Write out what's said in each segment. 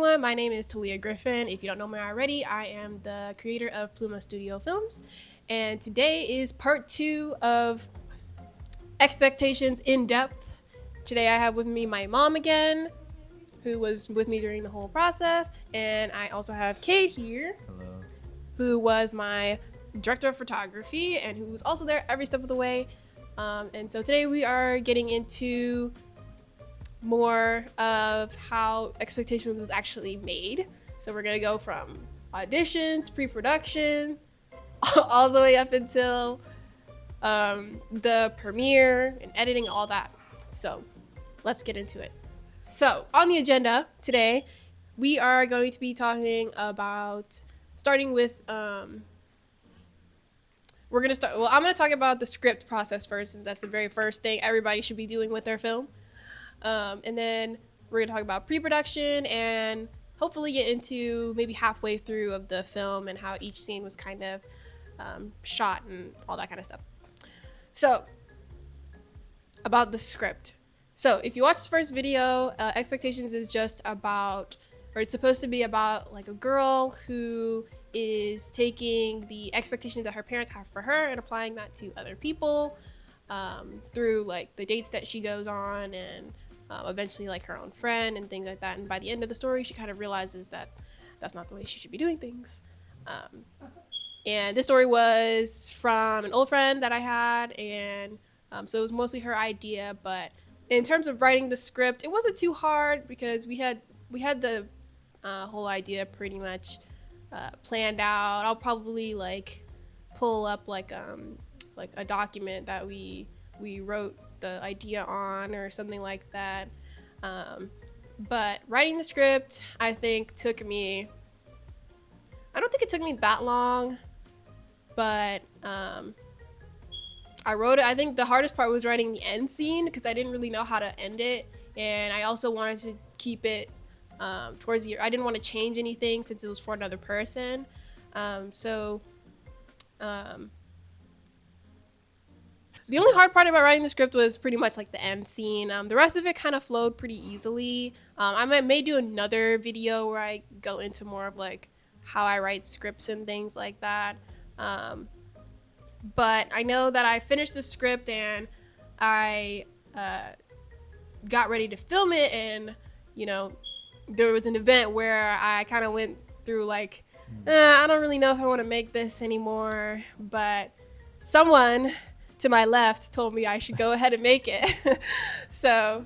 everyone. My name is Telia Griffin. If you don't know me already, I am the creator of Pluma Studio Films. And today is part 2 of Expectations in Depth. Today I have with me my mom again, who was with me during the whole process. And I also have Kate here. Hello. Who was my director of photography and who was also there every step of the way. And so today we are getting into more of how Expectations was actually made. So we're gonna go from auditions, pre-production, all the way up until the premiere and editing, all that. So let's get into it. So on the agenda today, we are going to be talking about starting with I'm gonna talk about the script process first, since that's the very first thing everybody should be doing with their film. And then we're gonna talk about pre-production and hopefully get into maybe halfway through of the film and how each scene was kind of shot and all that kind of stuff. So about the script. So if you watch the first video, Expectations is just about, or it's supposed to be about, like a girl who is taking the expectations that her parents have for her and applying that to other people through like the dates that she goes on and eventually like her own friend and things like that. And by the end of the story, she kind of realizes that that's not the way she should be doing things. And this story was from an old friend that I had, and so it was mostly her idea. But in terms of writing the script, it wasn't too hard because we had the whole idea pretty much planned out. I'll probably like pull up like a document that we wrote the idea on or something like that. But writing the script, I think I don't think it took me that long, but I wrote it. I think the hardest part was writing the end scene because I didn't really know how to end it, and I also wanted to keep it towards the. I didn't want to change anything since it was for another person. The only hard part about writing the script was pretty much like the end scene. The rest of it kind of flowed pretty easily. I may do another video where I go into more of like how I write scripts and things like that. But I know that I finished the script and I got ready to film it, and there was an event where I kind of went through like, I don't really know if I want to make this anymore, but someone to my left told me I should go ahead and make it. So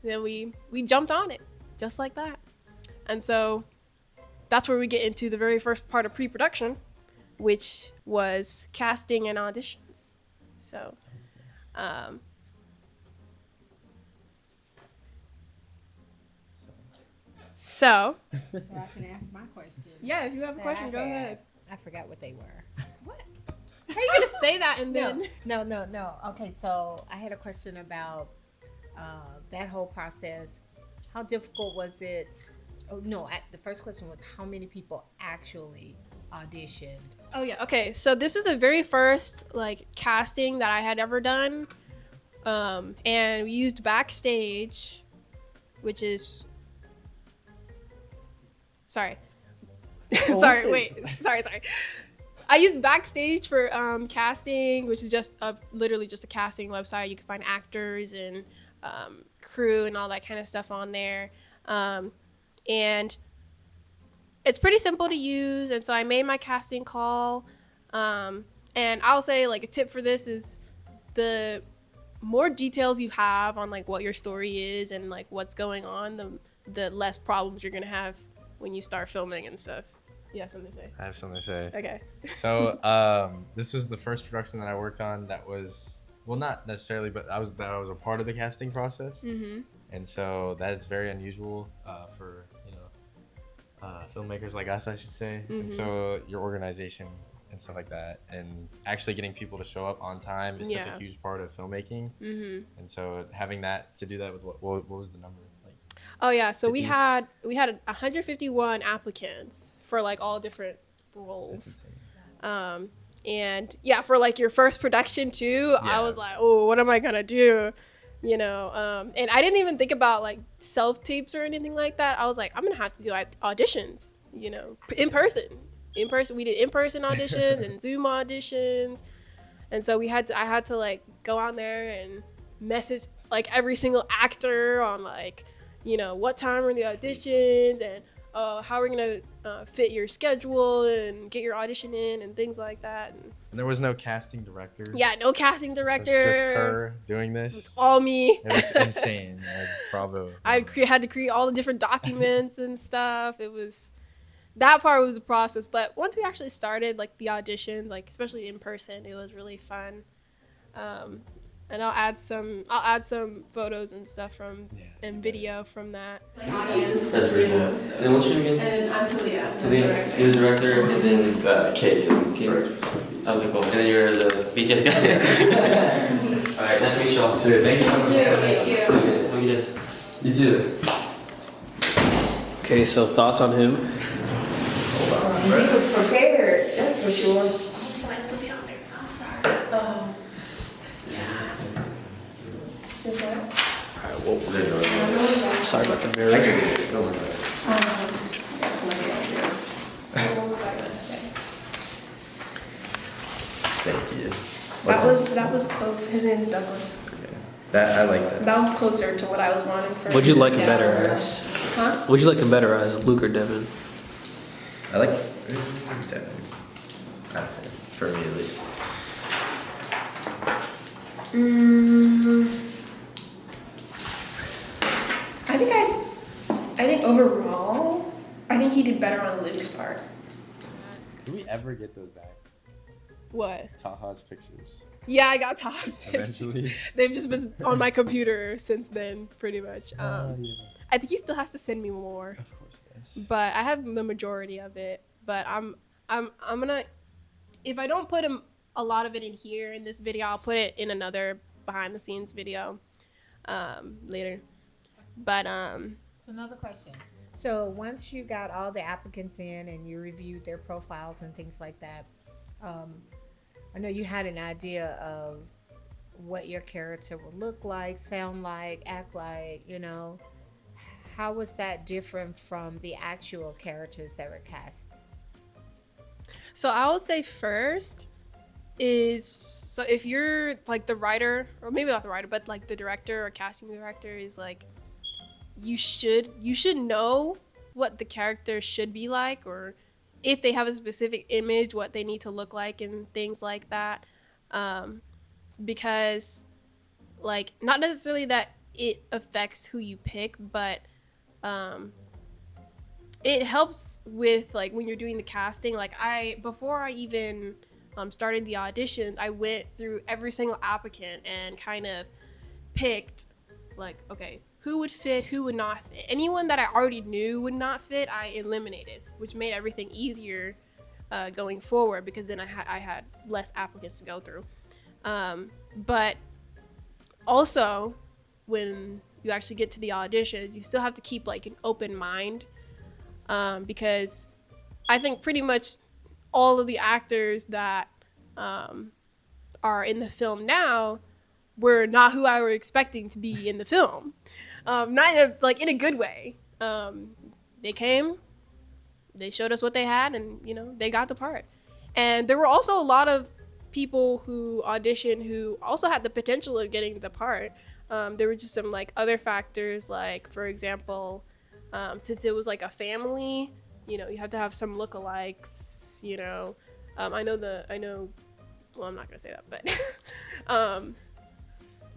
then we jumped on it just like that. And so that's where we get into the very first part of pre-production, which was casting and auditions. So So I can ask my question. Yeah, if you have a question, go ahead. I forgot what they were. What? How are you gonna say that and then? No. Okay, so I had a question about that whole process. How difficult was it? Oh no, the first question was how many people actually auditioned? Oh yeah, okay. So this was the very first like casting that I had ever done, and we used Backstage, which is. Sorry. Sorry. I used Backstage for casting, which is just literally just a casting website. You can find actors and crew and all that kind of stuff on there. And it's pretty simple to use. And so I made my casting call. And I'll say like a tip for this is the more details you have on like what your story is and like what's going on, the less problems you're going to have when you start filming and stuff. You have something to say? I have something to say. Okay. So this was the first production that I worked on that was, well, not necessarily, but I was a part of the casting process. Mm-hmm. And so that is very unusual for filmmakers like us, I should say. Mm-hmm. And so your organization and stuff like that, and actually getting people to show up on time is such a huge part of filmmaking. Mm-hmm. And so having that to do that with what was the number? Oh yeah, so we had 151 applicants for like all different roles. And yeah, for like your first production too, I was like, oh, what am I gonna do? you know. And I didn't even think about like self tapes or anything like that. I was like, I'm gonna have to do auditions, you know, in person. We did in-person auditions and Zoom auditions, and so I had to like go out there and message like every single actor on like, you know, what time are the auditions and how we're gonna fit your schedule and get your audition in and things like that. And there was no casting director. yeah, no casting director. So it's just her doing this. It's all me. It was insane. Bravo. I had to create all the different documents and stuff. That part was a process, but once we actually started like the auditions, like especially in person, it was really fun. And I'll add some photos and stuff and video from that. Like audience. That's very cool. And then what's your name again? And I'm Telia. Telia, you're the director, and then Kate. Okay, cool. And then you're the BTS guy. All right, nice to meet y'all. So thank you so much. Thank you. Have a good day. You too. Okay, so thoughts on him? He was prepared, that's for sure. I still be out there. Sorry about the mirror. What was I gonna say? Thank you. That was close. His name is Douglas. That I like that. That was closer to what I was wanting for. Would you like him better as? Huh? Would you like him better as Luke or Devin? I like Devin. That's it for me at least. I think overall, I think he did better on Luke's part. Do we ever get those back? What? Taha's pictures. Yeah, I got tossed. Eventually. They've just been on my computer since then, pretty much. Yeah. I think he still has to send me more. Of course, yes. But I have the majority of it. But I'm gonna, if I don't put a lot of it in here in this video, I'll put it in another behind the scenes video later. But So another question. So once you got all the applicants in and you reviewed their profiles and things like that, I know you had an idea of what your character would look like, sound like, act like, you know. How was that different from the actual characters that were cast? so I would say first is, if you're like the writer, or maybe not the writer, but like the director or casting director is like, you should know what the character should be like, or if they have a specific image, what they need to look like and things like that. Because like, not necessarily that it affects who you pick, but it helps with like when you're doing the casting. Like before I even started the auditions, I went through every single applicant and kind of picked like, okay, who would fit, who would not fit. Anyone that I already knew would not fit, I eliminated, which made everything easier going forward, because then I had less applicants to go through. But also, when you actually get to the auditions, you still have to keep like an open mind, because I think pretty much all of the actors that are in the film now were not who I were expecting to be in the film. Not in a good way. They came, they showed us what they had, and they got the part. And there were also a lot of people who auditioned who also had the potential of getting the part. There were just some like other factors, like for example, since it was like a family, you have to have some lookalikes. I know. Well, I'm not gonna say that, but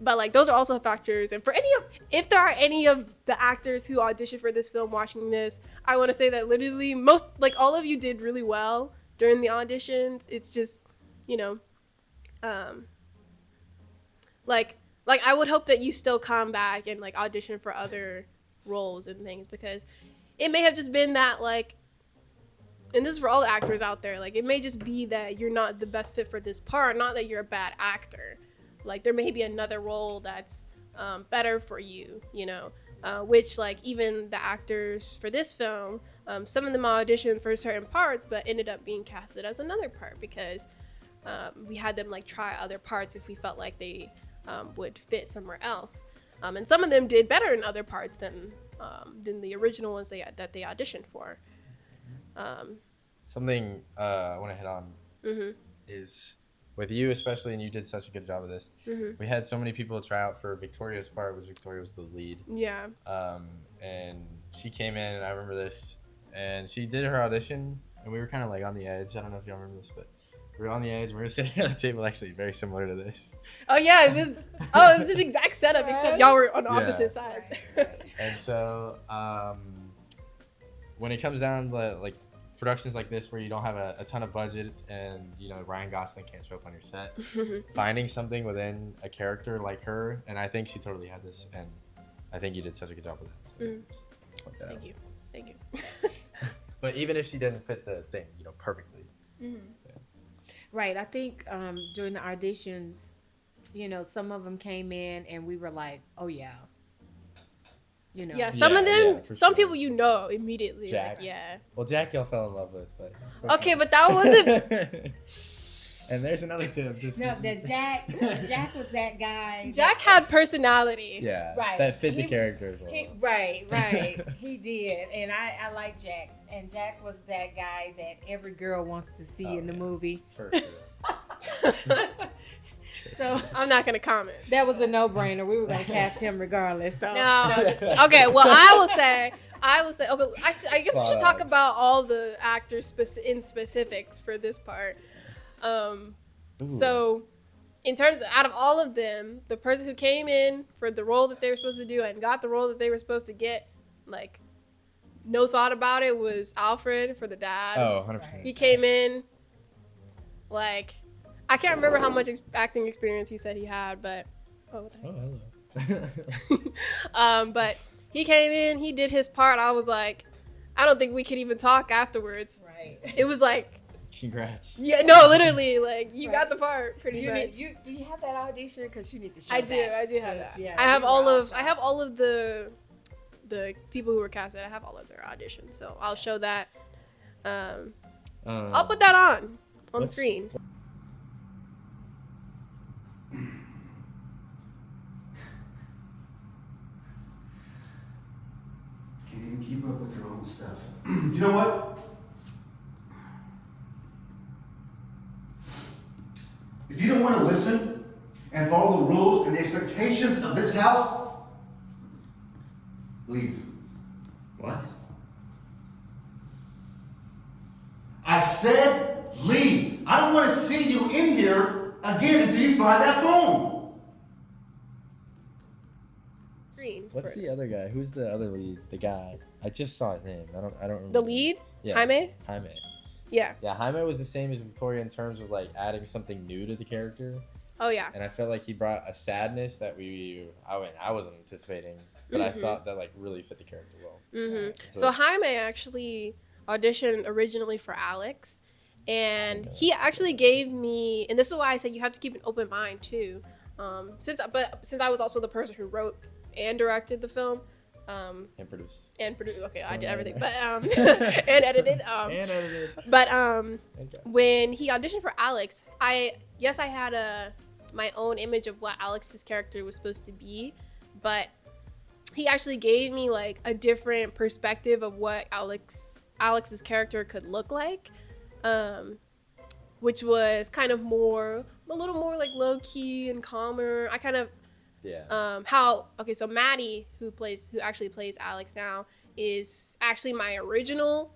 but like those are also factors. And if there are any of the actors who auditioned for this film watching this, I want to say that literally all of you did really well during the auditions. It's just, like I would hope that you still come back and like audition for other roles and things, because it may have just been that like, and this is for all the actors out there, like it may just be that you're not the best fit for this part, not that you're a bad actor. Like there may be another role that's better for you, which like even the actors for this film, some of them auditioned for certain parts but ended up being casted as another part, because we had them like try other parts if we felt like they would fit somewhere else. And some of them did better in other parts than the original ones that they auditioned for. Something I want to hit on is with you especially, and you did such a good job of this. We had so many people try out for Victoria's part, was Victoria was the lead. Yeah. And she came in, and I remember this, and she did her audition, and we were kind of like on the edge. I don't know if y'all remember this, but we were on the edge, and we were sitting at a table actually very similar to this. Oh yeah, it was this exact setup, except y'all were on opposite sides. And so when it comes down to like productions like this where you don't have a ton of budget and Ryan Gosling can't show up on your set, finding something within a character like her, and I think she totally had this, and I think you did such a good job with that. So Thank you. But even if she didn't fit the thing, perfectly. So. Right. I think during the auditions, some of them came in and we were like, oh yeah. Yeah, some of them, some sure. people immediately. Jack. Like, yeah. Well, Jack y'all fell in love with, but Okay, but that wasn't. And there's another tip. No, that Jack was that guy. Jack had personality. Yeah, Right. that fit the character as well. Right. He did. And I like Jack. And Jack was that guy that every girl wants to see in the movie. For sure. So I'm not gonna comment. that was a no-brainer. We were going to cast him regardless. So No. Okay. Well, I will say. Okay. I guess we should talk about all the actors in specifics for this part. So, in terms out of all of them, the person who came in for the role that they were supposed to do and got the role that they were supposed to get, like, no thought about it, was Alfred for the dad. Oh, 100%. He came in, like, I can't remember how much acting experience he said he had, but what the heck? Hello. But he came in, he did his part. I was like, I don't think we could even talk afterwards. Right. It was like, Congrats. yeah, no, literally, like, you got the part pretty much. Do you have that audition? Because you need to show I that. do have that. Yeah, I have we were I have all of the people who were casted. I have all of their auditions, so I'll show that. I'll put that on the screen. Can't even keep up with your own stuff. You know what? If you don't want to listen and follow the rules and the expectations of this house, leave. What? I said leave. I don't want to see you in here again until you find that phone. Screen. What's the other guy? Who's the other lead? The guy. I just saw his name. I don't remember. The lead? Yeah. Jaime? Jaime. Yeah. Yeah, Jaime was the same as Victoria in terms of like adding something new to the character. Oh yeah. And I felt like he brought a sadness that I wasn't anticipating, but I thought that like really fit the character well. So Jaime actually auditioned originally for Alex, and he actually gave me, and this is why I say you have to keep an open mind too. Since I was also the person who wrote and directed the film, And produced. Okay, I did everything, but and edited. But when he auditioned for Alex, I had my own image of what Alex's character was supposed to be, but he actually gave me like a different perspective of what Alex's character could look like, which was kind of a little more like low key and calmer. I kind of so Maddie, who actually plays Alex now, is actually my original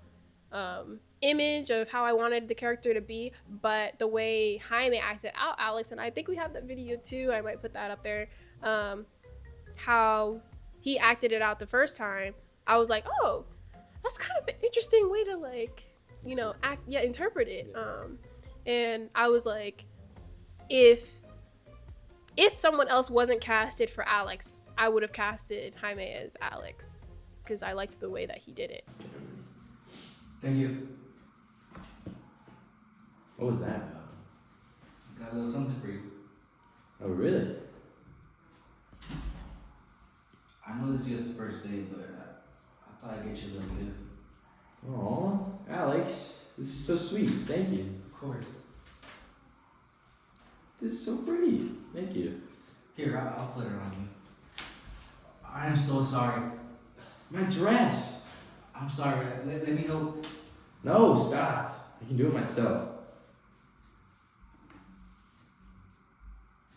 image of how I wanted the character to be, but the way Jaime acted out Alex, and I think we have that video too, I might put that up there, how he acted it out the first time, I was like, oh, that's kind of an interesting way to like, interpret it. And I was like, if someone else wasn't casted for Alex, I would have casted Jaime as Alex, because I liked the way that he did it. Thank you. What was that about? Got a little something for you. Oh, really? I know this is just the first day, but I thought I'd get you a little gift. Aw, Alex, this is so sweet. Thank you. Of course. This is so pretty. Thank you. Here, I'll put it on you. I am so sorry. My dress. I'm sorry. Let me know. No, stop. I can do it myself.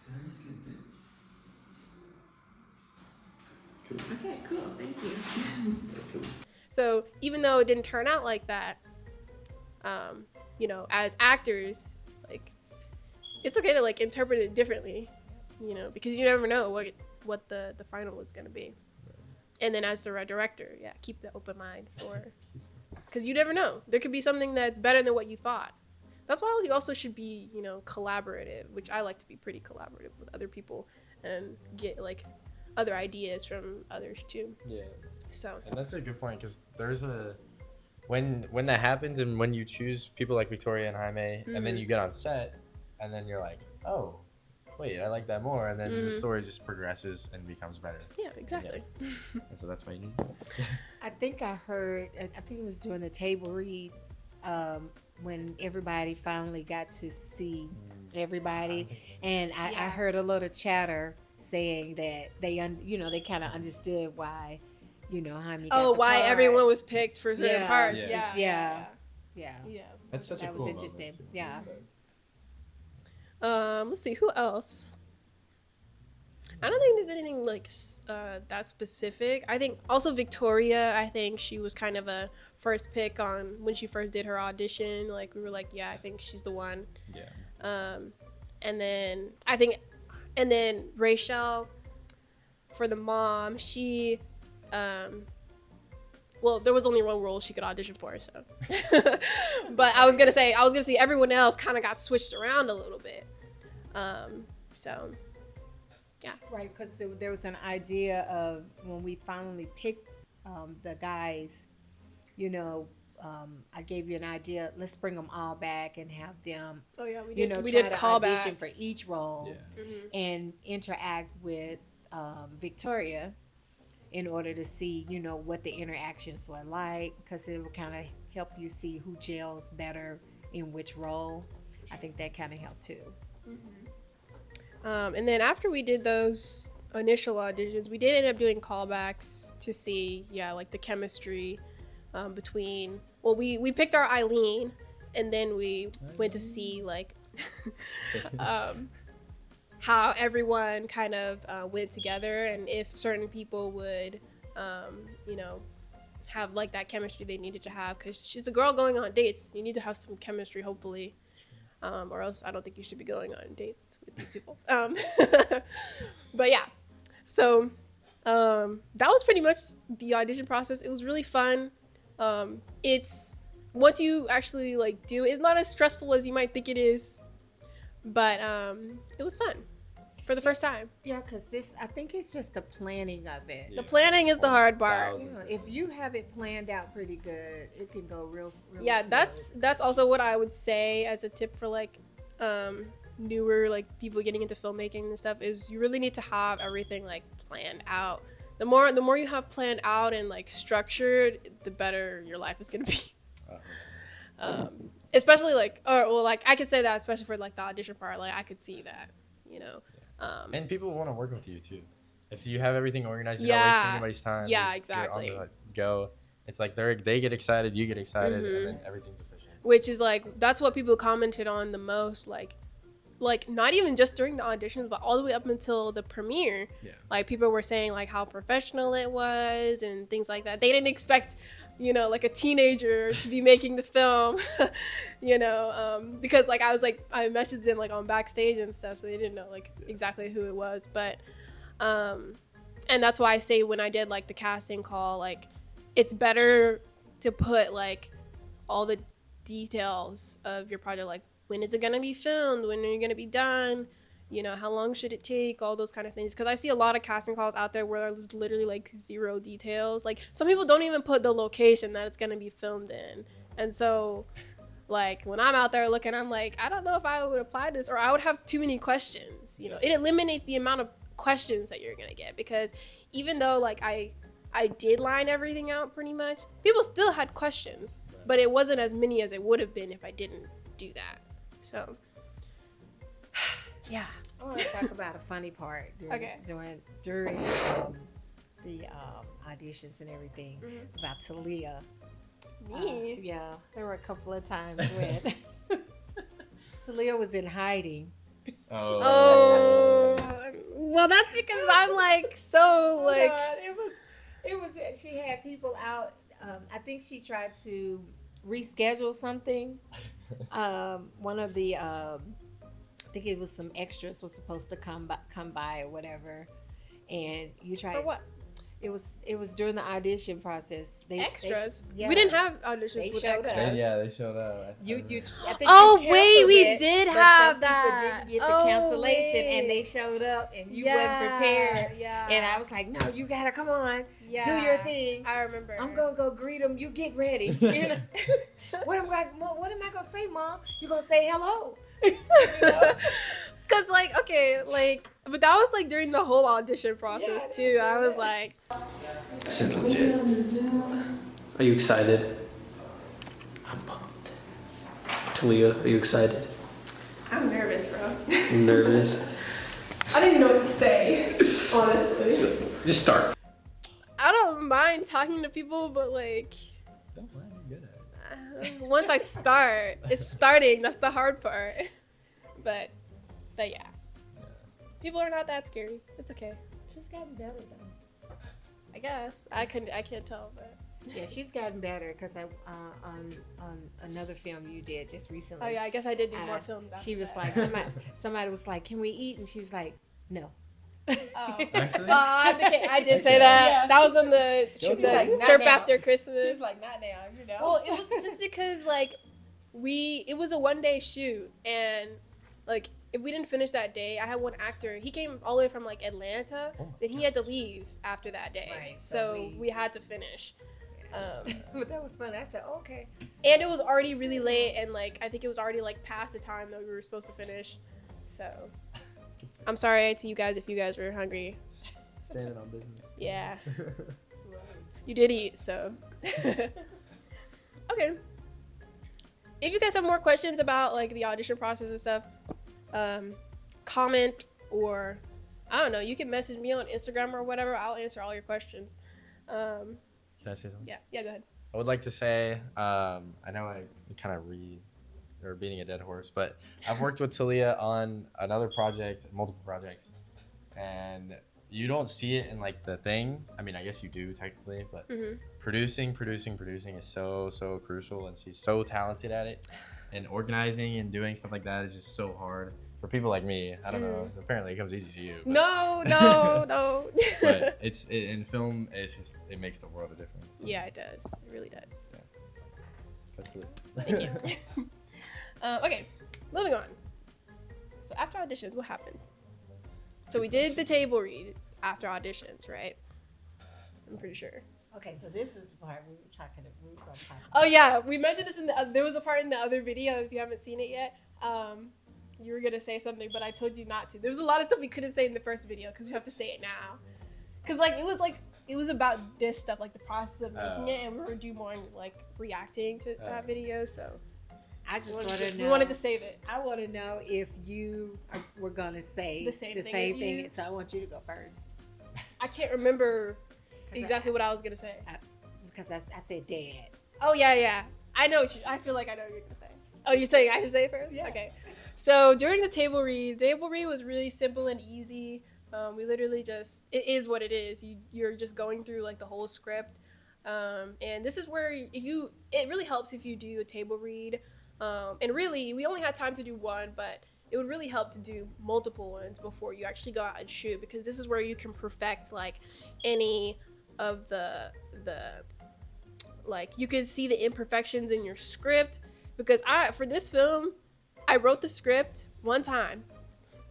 Did I just get this? Okay, cool. Thank you. So even though it didn't turn out like that, you know, as actors, like, it's okay to like interpret it differently, you know, because you never know what the final is gonna be. And then as the director, yeah, keep the open mind for, because you never know. There could be something that's better than what you thought. That's why you also should be, you know, collaborative, which I like to be pretty collaborative with other people and get like other ideas from others too. Yeah. So. And that's a good point, because there's when that happens and when you choose people like Victoria and Jaime, and then you get on set, and then you're like, oh, wait, I like that more, and then the story just progresses and becomes better. Yeah, exactly. Yeah. And so that's why you need. I think I heard, I think it was during the table read, when everybody finally got to see everybody, and I heard a little chatter saying that they kind of understood why, you know, Jaime got Oh, the why part. everyone was picked for certain Yeah. parts. Yeah. Yeah. That's such a That cool was moment, interesting. too. Yeah. Let's see, who else? I don't think there's anything like that specific. I think also Victoria, I think she was kind of a first pick on when she first did her audition. Like, we were like, yeah, I think she's the one. Yeah. And then Rachel, for the mom, she, well, there was only one role she could audition for, so. But I was gonna say everyone else kind of got switched around a little bit. So, yeah. Right, because there was an idea of when we finally picked the guys, you know, I gave you an idea. Let's bring them all back and have them, Oh yeah, we you did. know, We try did to audition callbacks for each role Yeah. and interact with Victoria in order to see, you know, what the interactions were like, because it would kind of help you see who gels better in which role. I think that kind of helped too. And then after we did those initial auditions, we did end up doing callbacks to see, like the chemistry between. Well, we picked our Eileen, and then we went to see like how everyone kind of went together, and if certain people would, you know, have like that chemistry they needed to have, because she's a girl going on dates. You need to have some chemistry, hopefully. Or else I don't think you should be going on dates with these people. But yeah, so that was pretty much the audition process. It was really fun. It's once you actually like do, it's not as stressful as you might think it is, but it was fun for the first time. Yeah, because I think it's just the planning of it. The planning is the hard part. You know, if you have it planned out pretty good, it can go real Yeah, smooth. that's also what I would say as a tip for like newer like people getting into filmmaking and stuff, is you really need to have everything like planned out. The more you have planned out and like structured, the better your life is gonna be. Especially like, like I could say that especially for like the audition part, like I could see that, you know. And people want to work with you too. If you have everything organized, you're Yeah. not wasting anybody's time. Yeah, you're on exactly. the go. It's like they get excited, you get excited, and then everything's efficient. Which is like, that's what people commented on the most, like not even just during the auditions, but all the way up until the premiere. Yeah. Like people were saying like how professional it was and things like that. They didn't expect, you know, like a teenager to be making the film, you know, because like I messaged them like on backstage and stuff, so they didn't know like exactly who it was. But and that's why I say when I did like the casting call, like it's better to put like all the details of your project, like when is it gonna be filmed, when are you gonna be done, you know, how long should it take, all those kind of things. Because I see a lot of casting calls out there where there's literally like zero details. Like some people don't even put the location that it's gonna be filmed in, and so like when I'm out there looking, I'm like, I don't know if I would apply this, or I would have too many questions. You know, it eliminates the amount of questions that you're gonna get, because even though like I did line everything out pretty much, people still had questions, but it wasn't as many as it would have been if I didn't do that. So yeah. I want to talk about a funny part during Okay. during the auditions and everything Mm-hmm. about Talia. Me? Yeah, there were a couple of times when Talia was in hiding. Oh, well, that's because I'm like so like. It was. She had people out. I think she tried to reschedule something. One of the, I think it was some extras was supposed to come by or whatever, and you tried. For what? It was during the audition process. Extras. Yeah. We didn't have auditions They with showed up. extras. Yeah, they showed up. I think Oh, you wait, canceled we it, did but have some that. people didn't get the Oh, cancellation, and they wait. showed up, and you Yeah, weren't prepared. yeah. And I was like, "No, you gotta come on, Yeah. do your thing. I remember. I'm gonna go greet them. You get ready. You know? what am I gonna say, Mom? You gonna say hello? Cause like okay, like but that was like during the whole audition process too. I was like, This is legit. Are you excited? I'm pumped. Talia, are you excited? I'm nervous, bro. Nervous? I don't even know what to say, honestly. Just start. I don't mind talking to people, but like Don't mind, you're good at it. once I start, it's starting. That's the hard part. But yeah, people are not that scary. It's okay. She's gotten better though. I guess I can't tell, but Yeah, she's gotten better because I on another film you did just recently. oh yeah, I guess I did do more films. After She was that. like somebody was like, "Can we eat?" And she was like, "No." Oh. Actually? I did say that. Yeah, That was on the like, not chirp now. after Christmas. She was like, "Not now," you know. Well, it was just because like it was a 1-day shoot, and like if we didn't finish that day, I had one actor. He came all the way from like Atlanta, and he had to leave after that day. Right, So so we had to finish. But that was fun. I said, "Okay." And it was already really late, and like I think it was already like past the time that we were supposed to finish. So I'm sorry to you guys if you guys were hungry. Standing on business. Yeah. You did eat, so. Okay. If you guys have more questions about like the audition process and stuff, comment, or I don't know, you can message me on Instagram or whatever. I'll answer all your questions. Can I say something? Yeah, go ahead. I would like to say, I know I kind of or beating a dead horse, but I've worked with Talia on another project, multiple projects, and you don't see it in like the thing. I mean, I guess you do technically, but producing is so crucial, and she's so talented at it. And organizing and doing stuff like that is just so hard for people like me. I don't know. Apparently, it comes easy to you. But, No. but in film, it makes the world a difference. Yeah, it does. It really does. That's it. Thank you. Okay, moving on. So after auditions, what happens? So we did the table read after auditions, right? I'm pretty sure. Okay, so this is the part we were talking about. Oh yeah, we mentioned this in there was a part in the other video. If you haven't seen it yet, you were gonna say something, but I told you not to. There was a lot of stuff we couldn't say in the first video because we have to say it now. Cause it was about this stuff, like the process of making it, and we were doing more like reacting to that video. So I just want to know. we wanted to save it. I want to know if you were gonna say The same thing as you. So I want you to go first. I can't remember exactly what I was gonna say. Because I said dad. Oh yeah. I know. I feel like I know what you're gonna say. Oh, you're saying I should say it first? Yeah. Okay. So during the table read was really simple and easy. We literally it is what it is. You're just going through like the whole script, and this is where it really helps if you do a table read. And really, we only had time to do one, but it would really help to do multiple ones before you actually go out and shoot, because this is where you can perfect like any of the like you can see the imperfections in your script. Because for this film, I wrote the script one time.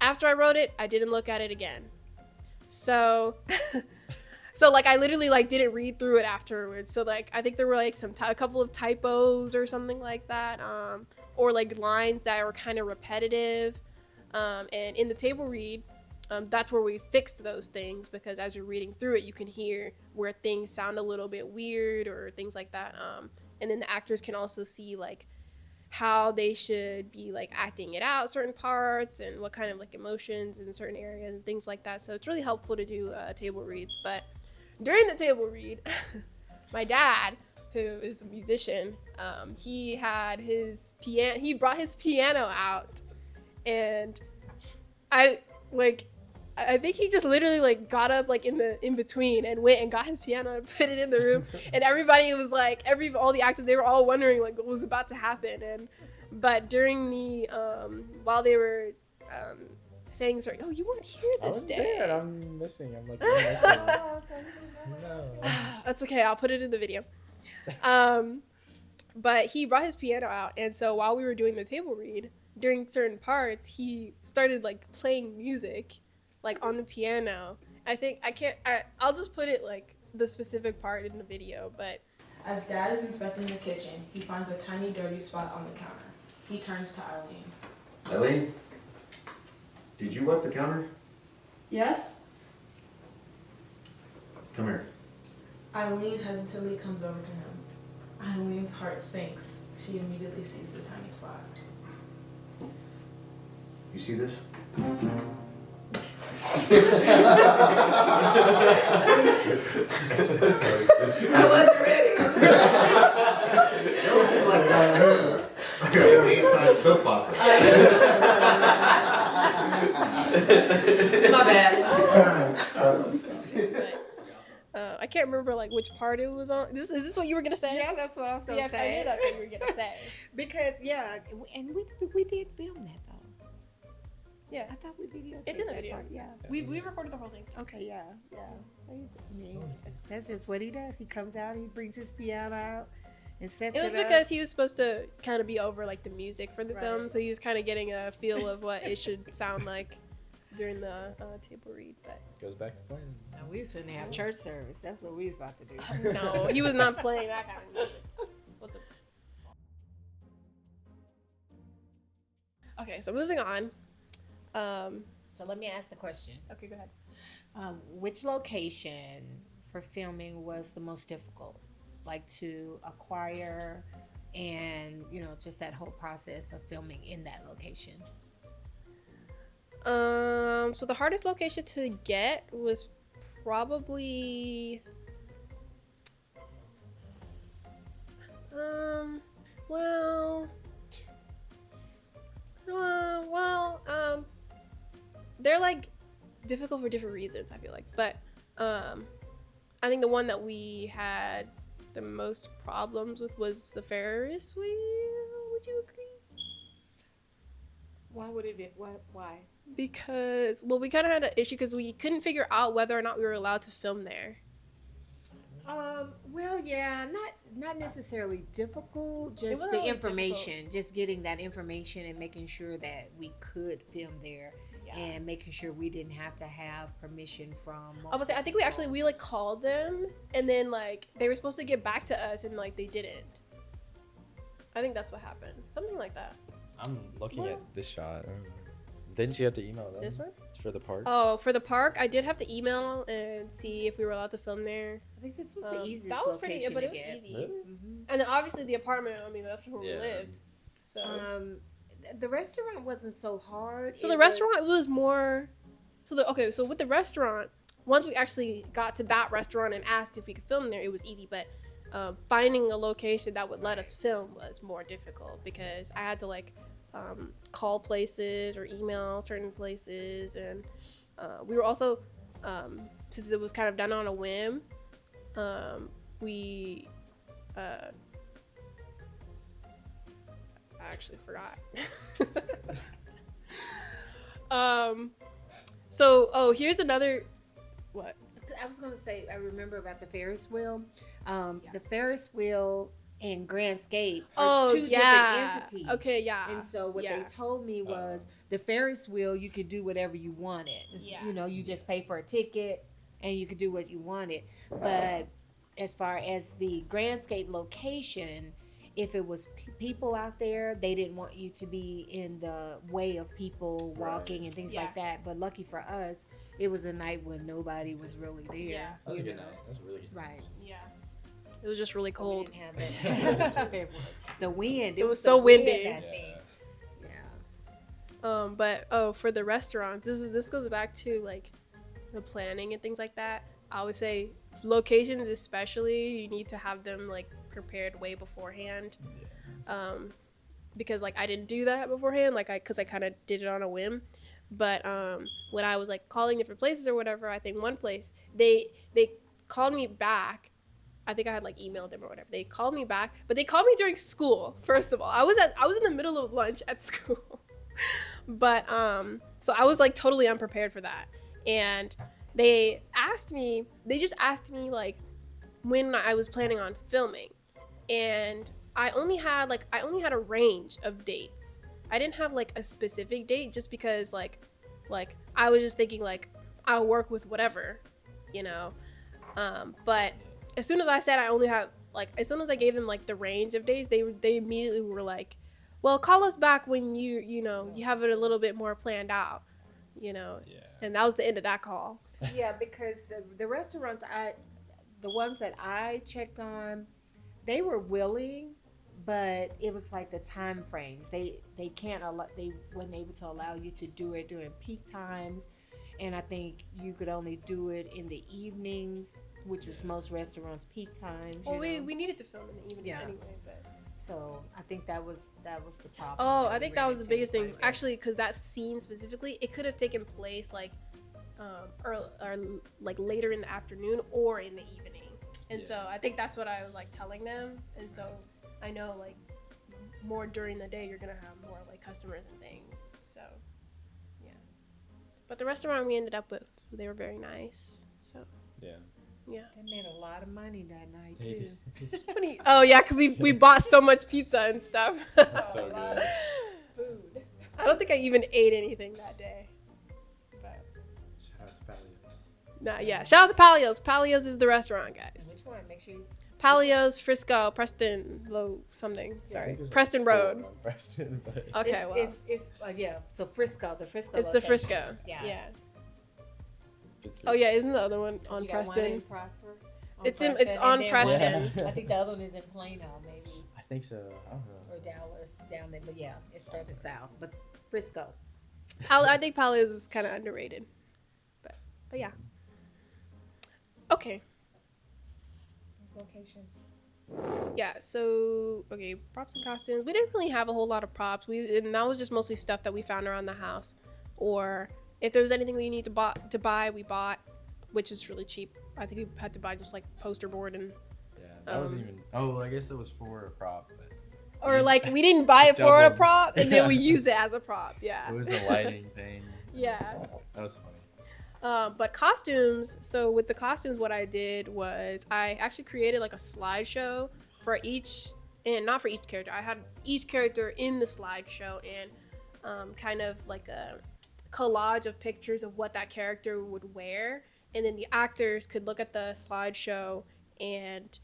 After I wrote it, I didn't look at it again. So like I literally like didn't read through it afterwards. So like I think there were like a couple of typos or something like that, or like lines that were kind of repetitive. And in the table read, that's where we fixed those things, because as you're reading through it, you can hear where things sound a little bit weird or things like that. And then the actors can also see like how they should be like acting it out, certain parts, and what kind of like emotions in certain areas and things like that. So it's really helpful to do table reads. But during the table read, my dad, who is a musician, he had his piano. He brought his piano out, and I think he just literally like got up like in between and went and got his piano and put it in the room, and everybody was like all the actors, they were all wondering like what was about to happen. But during the while they were saying sorry, oh, you weren't here this day. There, I'm missing. I'm like, no. That's okay. I'll put it in the video. But he brought his piano out, and so while we were doing the table read, during certain parts, he started like playing music, like on the piano. I'll just put it like the specific part in the video, but. As Dad is inspecting the kitchen, he finds a tiny dirty spot on the counter. He turns to Eileen. Eileen, did you wipe the counter? Yes? Come here. Eileen hesitantly comes over to him. Eileen's heart sinks. She immediately sees the tiny spot. You see this? I wasn't ready. That wasn't like a 8-time soap opera. My bad. I can't remember like which part it was on. Is this what you were gonna say? Yeah, that's what I was See, gonna I say. knew that's what you were gonna say. Because and we did film that though. Yeah, I thought we videotaped it's in the that video. part, yeah. We recorded the whole thing. Okay, yeah. So that's just what he does. He comes out, he brings his piano out, and sets it It was up. because he was supposed to kind of be over like the music for the Right. film, so he was kind of getting a feel of what it should sound like during the table read. But Goes back to playing. No, we was gonna have church service. That's what we was about to do. no, he was not playing that kind of music. What's up? Okay, so moving on. So let me ask the question. Okay, go ahead. Which location for filming was the most difficult? Like to acquire and, just that whole process of filming in that location? So the hardest location to get was probably they're like difficult for different reasons, I feel like. But I think the one that we had the most problems with was the Ferris wheel. Would you agree? Why would it be? Why? Because, we kind of had an issue because we couldn't figure out whether or not we were allowed to film there. Well, yeah, not necessarily difficult, just wasn't the really information, just getting that information and making sure that we could film there. Yeah. And making sure we didn't have to have permission from. I would say, I think we like called them, and then like they were supposed to get back to us, and like they didn't. I think that's what happened. Something like that. I'm looking at this shot. Didn't you have to email them? This one? It's for the park. Oh, for the park, I did have to email and see if we were allowed to film there. I think this was the easiest. That was pretty, but it was get. easy. Really? Mm-hmm. And then obviously the apartment. I mean, that's where we Yeah. lived. So, The restaurant wasn't so hard. the restaurant was more. So with the restaurant, once we actually got to that restaurant and asked if we could film there, it was easy. But finding a location that would let us film was more difficult because I had to like call places or email certain places, and we were also since it was kind of done on a whim, we I actually forgot. Here's another. What? I was gonna say, I remember about the Ferris wheel. The Ferris wheel and Grandscape are two different entities. Okay, yeah. And so what they told me was the Ferris wheel, you could do whatever you wanted. Yeah. You just pay for a ticket and you could do what you wanted. But as far as the Grandscape location, if it was people out there, they didn't want you to be in the way of people walking and things like that. But lucky for us, it was a night when nobody was really there. Yeah. That was a good night. That was a really good. Right. Yeah. It was just really So cold. we didn't have that. The wind. It was the so wind windy. that day. Yeah. But for the restaurant, this goes back to like the planning and things like that, I would say locations especially, you need to have them like prepared way beforehand. Because like I didn't do that beforehand, like because I kind of did it on a whim. But when I was like calling different places or whatever, I think one place they called me back. I think I had like emailed them or whatever. They called me back, but they called me during school. First of all, I was in the middle of lunch at school, but so I was like totally unprepared for that. And they just asked me like when I was planning on filming, and I only had a range of dates. I didn't have like a specific date just because like I was just thinking like I'll work with whatever, you know. But as soon as I said I only had like, as soon as I gave them like the range of days, they immediately were like, well, call us back when you have it a little bit more planned out, you know. Yeah. And that was the end of that call. Yeah, because the restaurants the ones that I checked on, they were willing, but it was like the time frames. They weren't able to allow you to do it during peak times, and I think you could only do it in the evenings, which was most restaurants' peak times. Well, we needed to film in the evening anyway, but. So I think that was the problem. Oh, I think that was the biggest thing, actually, because that scene specifically, it could have taken place like, or like later in the afternoon or in the evening, and so I think that's what I was like telling them, and so I know like more during the day you're gonna have more like customers and things, so yeah. But the restaurant we ended up with, they were very nice, so Yeah. They made a lot of money that night too. Oh yeah, because we bought so much pizza and stuff. That's so good. Food. I don't think I even ate anything that day. But Shout out to Palios. nah, yeah. Shout out to Palios. Palios is the restaurant, guys. Which one? Make sure you. Palios, Frisco, Preston, Low something. Sorry, Preston Road. Preston, but Okay, well, It's yeah. So Frisco, the Frisco. it's the location. Frisco. Yeah. Oh yeah, isn't the other one on You got one Preston? in Prosper? It's Preston, it's and on then Preston. I think the other one is in Plano, maybe, I think so. I don't know. or Dallas down there. But yeah, it's further south. But Frisco. I think Palios is kind of underrated, but yeah. Okay. These locations. Yeah, so okay, props and costumes. We didn't really have a whole lot of props. And that was just mostly stuff that we found around the house, or if there was anything we need to buy, we bought, which is really cheap. I think we had to buy just like poster board and. Yeah, that wasn't even. Oh, I guess that was for a prop. But or like we didn't buy it for a Double. prop, and then we used it as a prop. Yeah. it was a lighting thing. Yeah. That was funny. But costumes, so with the costumes, what I did was I actually created like a slideshow for each, and not for each character. I had each character in the slideshow and kind of like a collage of pictures of what that character would wear. And then the actors could look at the slideshow and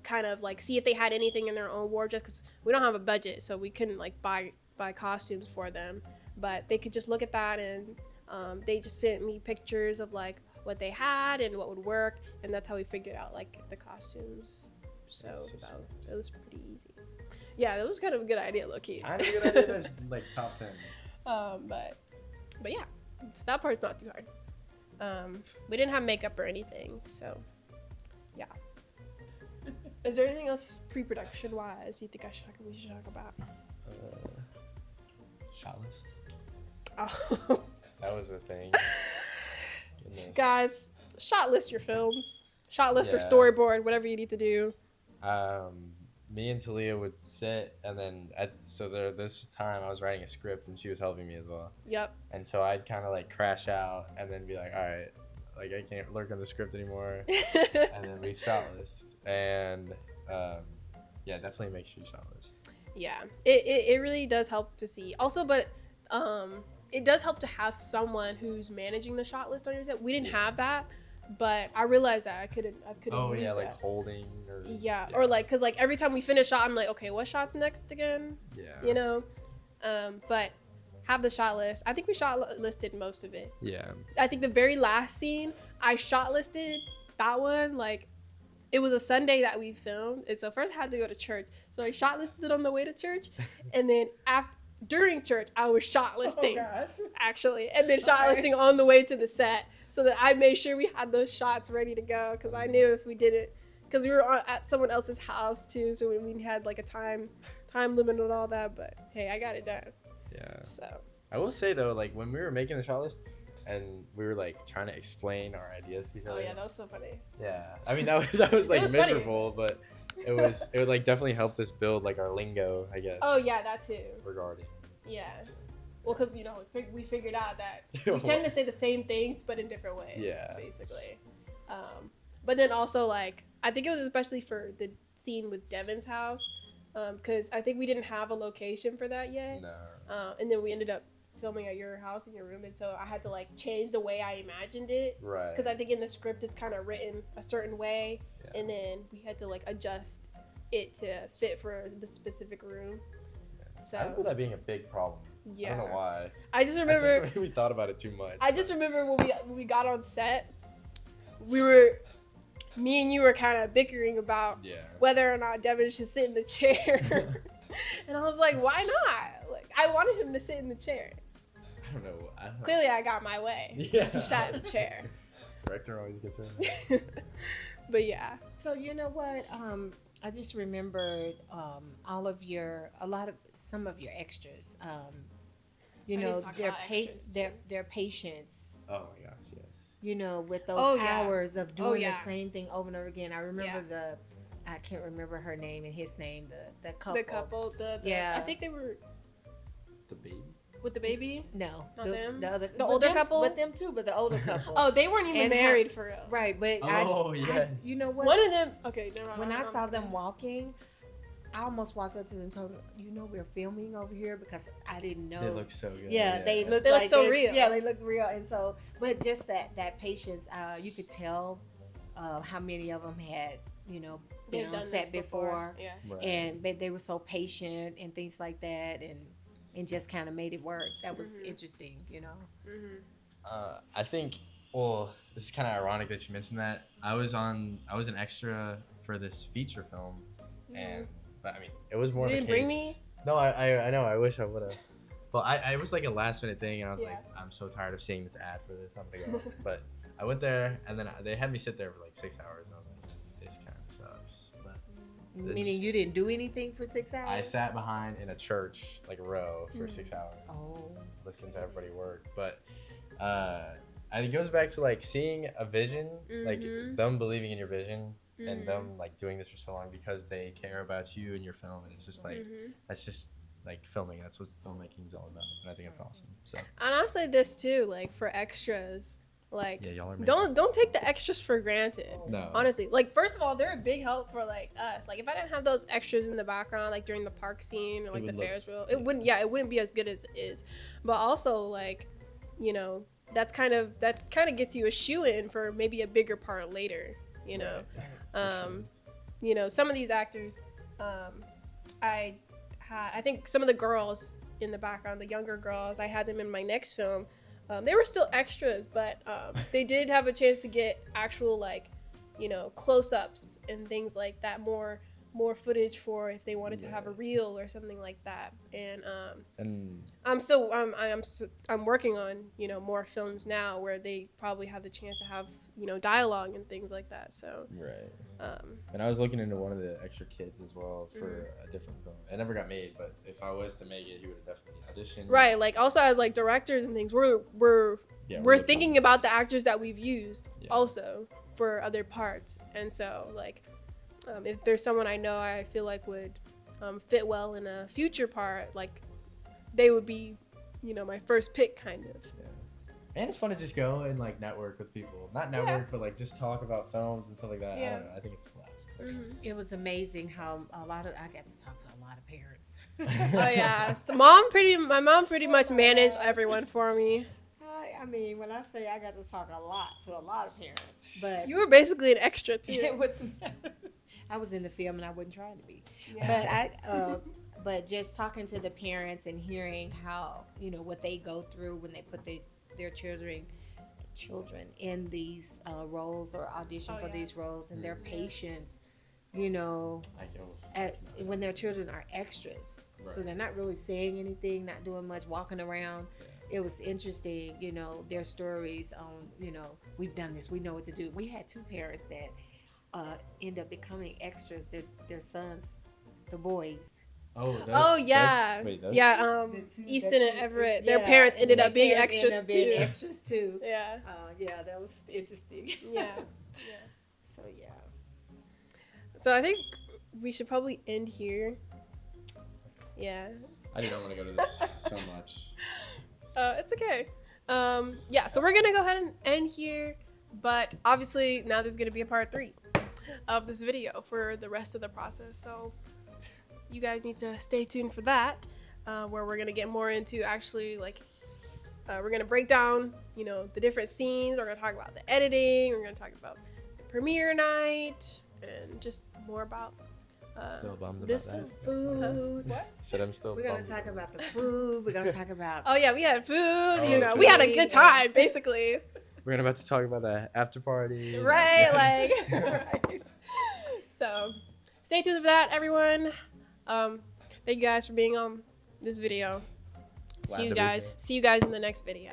kind of like see if they had anything in their own wardrobe, because we don't have a budget, so we couldn't like buy costumes for them. But they could just look at that, and they just sent me pictures of like what they had and what would work, and that's how we figured out like the costumes. So it was pretty easy. Yeah, that was kind of a good idea, low-key. I had a good idea. That's like top 10. But yeah, so that part's not too hard. We didn't have makeup or anything, so yeah. Is there anything else pre-production wise you think we should talk about? Shot list. Oh. That was a thing. Goodness. Guys, shot list your films. Shot list or Yeah. storyboard, whatever you need to do. Me and Talia would sit, and then this time I was writing a script, and she was helping me as well. Yep. And so I'd kind of like crash out, and then be like, all right, like I can't lurk on the script anymore. And then we shot list, and yeah, definitely make sure you shot list. Yeah, it really does help to see. Also, but it does help to have someone who's managing the shot list on your set. We didn't have that, but I realized that I couldn't. Oh use yeah, that. like holding or. Yeah, or like, cause like every time we finish shot, I'm like, okay, what shot's next again? Yeah. You know, but have the shot list. I think we shot listed most of it. Yeah. I think the very last scene, I shot listed that one. Like, it was a Sunday that we filmed, and so first I had to go to church, so I shot listed it on the way to church, and then during church, I was shot listing, gosh. actually, and then shot listing on the way to the set, so that I made sure we had those shots ready to go, because I knew if we didn't, because we were at someone else's house too, so we had like a time limit and all that. But hey, I got it done. Yeah. So I will say though, like when we were making the shot list and we were like trying to explain our ideas to each other. oh yeah, that was so funny. Yeah. I mean that was like was funny. miserable, but it like definitely helped us build like our lingo, I guess. Oh yeah, that too. Regarding. Yeah. So, Well, because we figured out that we tend to say the same things but in different ways. Yeah. Basically. But then also like I think it was especially for the scene with Devin's house, because I think we didn't have a location for that yet. No. And then we ended up filming at your house in your room, and so I had to like change the way I imagined it. Right. Because I think in the script it's kind of written a certain way, Yeah. and then we had to like adjust it to fit for the specific room. So I remember that being a big problem. yeah. I don't know why. I just I remember. think we thought about it too much. I just remember when we got on set, me and you were kind of bickering about Yeah. whether or not Devin should sit in the chair. And I was like, why not? Like, I wanted him to sit in the chair. I don't know. Clearly, I got my way. Yeah. He sat in the chair. Director always gets her. But yeah. So you know what? I just remembered some of your extras. You I know, didn't talk their about extras, too. their patience. Oh my gosh, yes. You know, with those Oh, yeah. hours of doing yeah. the same thing over and over again. I remember I can't remember her name and his name. The couple. The couple, Yeah. I think they were The baby. with the baby. No, Not them? The The older them, couple? with them too, but the older couple. Oh, they weren't even And married for real. right, but Oh, yes. you know what? One of them. Okay, never mind. When I don't saw remember. them walking, I almost walked up to them and told them, "You know, we're filming over here," because I didn't know. They look so good. Yeah, they look They look like so this. real. Yeah, they look real, and so, but just that patience, you could tell how many of them had, been They've on done set this before, Yeah. Right. and but they were so patient and things like that, and just kind of made it work. That was interesting, I think. Well, this is kind of ironic that you mentioned that. I was an extra for this feature film, but I mean, it was more. You of a didn't bring case. me? No, I know. I wish I would have. Well, it was like a last minute thing, and I was Yeah. like, I'm so tired of seeing this ad for this. I'm gonna go. But I went there, and then they had me sit there for like 6 hours, and I was like, this kind of sucks. But Meaning you didn't do anything for 6 hours. I sat behind in a church, like a row, for 6 hours. Oh, Listen to everybody work. But it goes back to like seeing a vision, like them believing in your vision, and them like doing this for so long because they care about you and your film, and it's just like that's just like filming. That's what filmmaking is all about, and I think it's awesome. So And I'll say this too, like for extras, like yeah, y'all are don't take the extras for granted. No. Honestly, like first of all, they're a big help for like us. Like if I didn't have those extras in the background, like during the park scene or like the would look- Ferris wheel, it wouldn't be as good as it is. But also like, that kind of gets you a shoe in for maybe a bigger part later. Some of these actors, I think some of the girls in the background, the younger girls, I had them in my next film. They were still extras, but they did have a chance to get actual close-ups and things like that, more footage for if they wanted to have a reel or something like that. And I'm working on more films now where they probably have the chance to have dialogue and things like that. So right. And I was looking into one of the extra kids as well for a different film. It never got made, but if I was to make it, he would have definitely auditioned. right, like also as like directors and things, we're we're the thinking about the actors that we've used Yeah. also for other parts. And so like if there's someone I know I feel like would fit well in a future part, like they would be my first pick kind of. Yeah. And it's fun to just go and like network with people. Not network, but like just talk about films and stuff like that. I Yeah. don't know. I think it's a blast. it was amazing how I got to talk to a lot of parents. Oh yeah, so my mom pretty much managed everyone for me. I mean, when I say I got to talk a lot of parents, but You were basically an extra too. it was. I was in the film and I wasn't trying to be, but just talking to the parents and hearing how what they go through when they put their children in these roles or audition for these roles, and their patience you know, I go. when their children are extras. Right. So they're not really saying anything, not doing much, walking around. It was interesting, you know, their stories on, you know, we've done this, we know what to do. We had 2 parents that end up becoming extras. Their sons, the boys. Oh yeah, yeah. The two- Easton that's and it. Everett, Yeah, their parents ended their up being parents extras ended up being too. Extras too. Yeah, Yeah, that was interesting. yeah, yeah. So yeah. So I think we should probably end here. Yeah. I do not want to go to this so much. It's okay. Yeah, so we're gonna go ahead and end here, but obviously now there's gonna be a part 3 of this video for the rest of the process. So you guys need to stay tuned for that, where we're gonna get more into actually like we're gonna break down, you know, the different scenes. We're gonna talk about the editing. We're gonna talk about the premiere night and just more about Still bummed this about that. food. What? Said I'm still. We're gonna bummed. talk about the food. We're gonna talk about Oh yeah, we had food. You know, food. we had a good time basically. We're about to talk about the after party. Right, like right. So stay tuned for that, everyone. Thank you guys for being on this video. Glad See you to be guys in the next video.